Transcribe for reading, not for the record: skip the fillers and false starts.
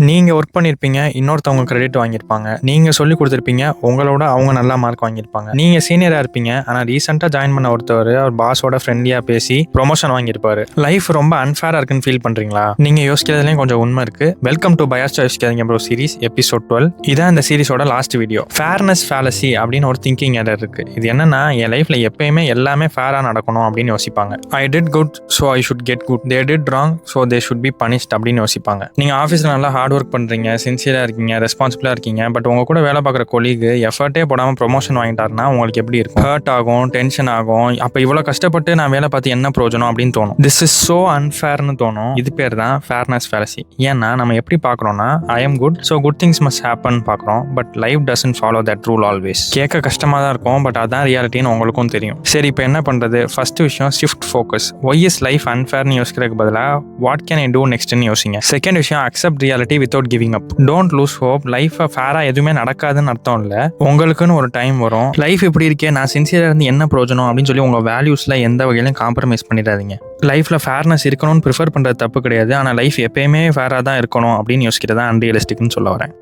நீங்க ஒர்க் பண்ணியிருப்பீங்க, இன்னொருத்தவங்க கிரெடிட் வாங்கியிருப்பாங்க. நீங்க சொல்லிக் குடுத்திருப்பீங்க, உங்களோட அவங்க நல்லா மார்க் வாங்கியிருப்பாங்க. நீங்க சீனியரா இருப்பீங்க, ஆனா ரீசென்ட்டா ஜாயின் பண்ண ஒருத்தவரு அவர் பாஸோட ஃப்ரெண்ட்லியா பேசி ப்ரொமோஷன் வாங்கியிருப்பாரு. லைஃப் ரொம்ப அன்ஃபேரா இருக்குன்னு ஃபீல் பண்றீங்களா? நீங்க யோசிக்கிறதுலயும் கொஞ்சம் உண்மை இருக்கு. வெல்கம் டு பயாஸ் யோசிக்காதீங்க ப்ரோ சீரிஸ் எபிசோட் 12. இதான் இந்த சீரிஸோட லாஸ்ட் வீடியோ. ஃபேர்னஸ் ஃபேலசி அப்படின்னு ஒரு திங்கிங் எரர் இருக்கு. இது என்னன்னா, என் லைஃப்ல எப்பயுமே எல்லாமே ஃபேரா நடக்கணும் அப்படின்னு யோசிப்பாங்க. I did good so I should get good. They did wrong so they should be punished அப்படின்னு யோசிப்பாங்க. நீங்க ஆஃபீஸ்ல நல்லா ஹார்ட் ஒர்க் பண்றீங்க, சின்சியரா இருக்கீங்க, ரெஸ்பான்சிபிளா இருக்கீங்க. பட் உங்க கூட வேலை பார்க்குற கொலீக் எஃபர்ட்டே போடாம ப்ரொமோஷன் வாங்கிட்டாருன்னா உங்களுக்கு எப்படி இருக்கும்? ஹர்ட் ஆகும், டென்ஷன் ஆகும். அப்ப இவ்வளவு கஷ்டப்பட்டு நான் வேலை பார்த்து என்ன பிரயோஜனம் அப்படின்னு தோணும். திஸ் இஸ் சோ அன்ஃபேர்னு தோணும். இது பேர் தான் ஃபேர்னஸ் ஃபேலசி. ஏன்னா நம்ம எப்படி பார்க்கறோம்னா, I am good so good things must happen பார்க்குறோம். But life doesn't follow that rule always. கேட்க கஷ்டமா தான் இருக்கும், பட் அதான் ரியாலிட்டின்னு உங்களுக்கும் தெரியும். சரி, இப்போ என்ன பண்றது? ஃபர்ஸ்ட் விஷயம், shift focus. Why is life அன்ஃபேர்னு யோசிக்கிறதுக்கு பதிலாக வாட் கேன் ஐ டூ நெக்ஸ்ட்னு யோசிங்க. செகண்ட் விஷயம், accept reality without giving up. Don't lose hope. Life ஃபேரா எதுவுமே நடக்காதுன்னு அர்த்தம் இல்லை. உங்களுக்குன்னு ஒரு டைம் வரும். லைஃப் இப்படி இருக்கே, நான் சின்சியரா இருந்து என்ன பிரயோஜனம் அப்படின்னு சொல்லி உங்க வேல்யூஸ்ல எந்த வகையிலும் காம்ப்ரமைஸ் பண்ணிடாதீங்க. லைஃப்ல ஃபேர்னஸ் இருக்கணும்னு ப்ரிஃபர் பண்றது தப்பு கிடையாது, ஆனால் லைஃப் எப்பயுமே ஃபேரா தான் இருக்கணும் அப்படின்னு யோசிக்கிறதா அன்ரியலிஸ்டிக்னு சொல்ல வரேன்.